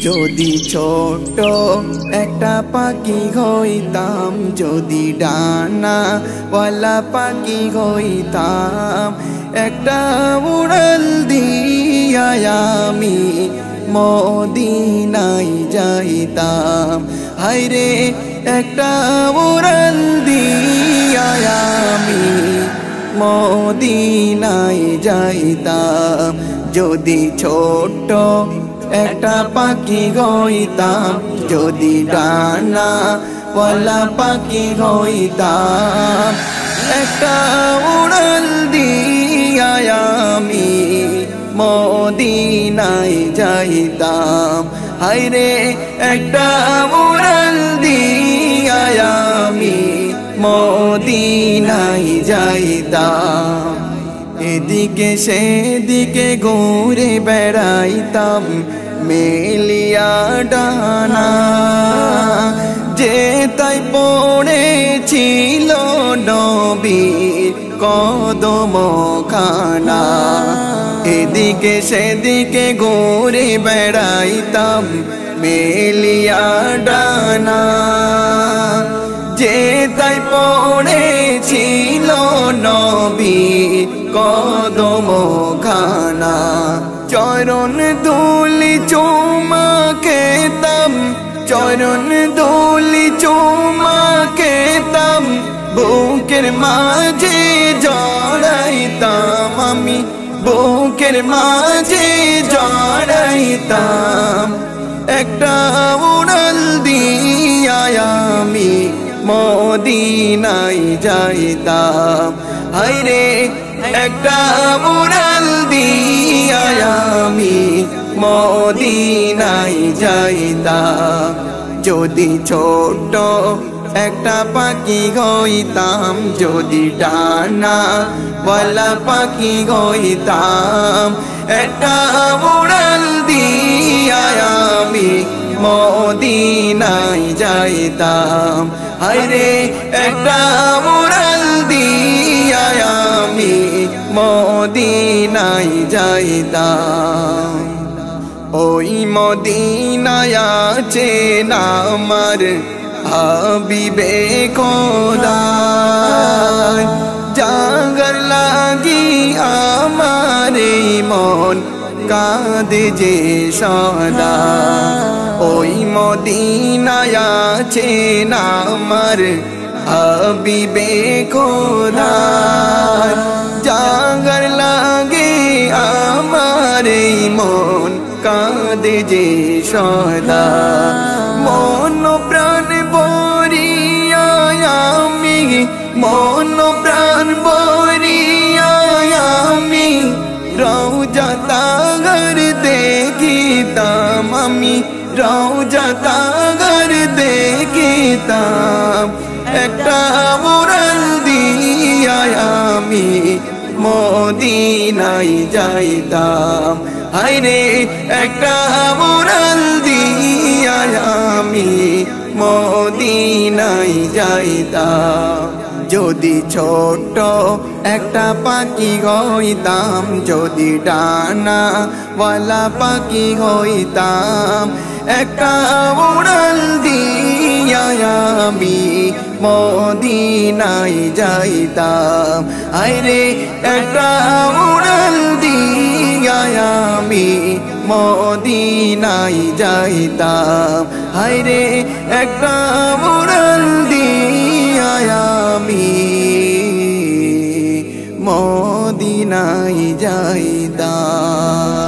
যদি ছোট একটা পাখি হইতাম, যদি ডানাওয়ালা পাখি হইতাম, একটা উড়াল দিয়া আমি মদিনায় যাইতাম। হায়রে একটা উড়াল দিয়া আমি মদিনায় যাইতাম। যদি ছোট একটা পাখি হইতাম, যদি ডানাওয়ালা পাখি হইতাম, একটা উড়াল দিয়া আমি মদিনায় যাইতাম। হায়রে একটা উড়াল দিয়া আমি মদিনায় যাইতাম। এদিকে সেদিকে ঘুরে বেড়াইতাম মেলিয়া ডানা, যে তাই পড়েছিল নবীর কদমখানা। এদিকে সেদিকে ঘুরে বেড়াইতাম মেলিয়া ডানা, যে তাই পড়েছিল নবীর কদমখানা। চরণ ধুলি চুমা খেতাম, চরণ ধুলি চুমা খেতাম, বুকের মাঝে জড়াইতাম আমি, বুকের মাঝে জড়াইতাম। একটা উড়াল দিয়া আমি মদিনায় যাইতাম। হায়রে একটা উড়াল দিয়া আমি মদিনায় যাইতাম। যদি ছোট একটা পাখি হইতাম, যদি ডানাওয়ালা পাখি হইতাম, একটা উড়াল দিয়া আমি মদিনায় যাইতাম। হায়রে একটা উড়াল দিয়া আমি মদিনায় যাইতাম। ওই মদিনায় আছেন আমার হাবিবে খোদা, জাগার লাগি আমার মন কাঁদে যে সদা। ওই মদিনায় আছেন আমার হাবিবে খোদা, জাগার লাগে আমার মন কাঁদে যে সদা। মন প্রাণ ভরিয়া আমি, মন প্রাণ ভরিয়া আমি রওজা তাগর দেখিতাম আমি, রওজা তাগর দেখিতাম। একটা উড়াল দিয়া আমি মদিনায় যাইতাম। হায়রে একটা উড়াল দিয়া আমি মদিনায় যাইতাম। যদি ছোট একটা পাখি হইতাম, যদি ডানাওয়ালা পাখি হইতাম, একটা উড়াল দিয়া আমি মদিনায় যাইতাম। হায়রে একটা উড়াল দিয়া আমি মদিনায় যাইতাম। হায়রে একটা উড়াল দিয়া আমি মদিনায় যাইতাম।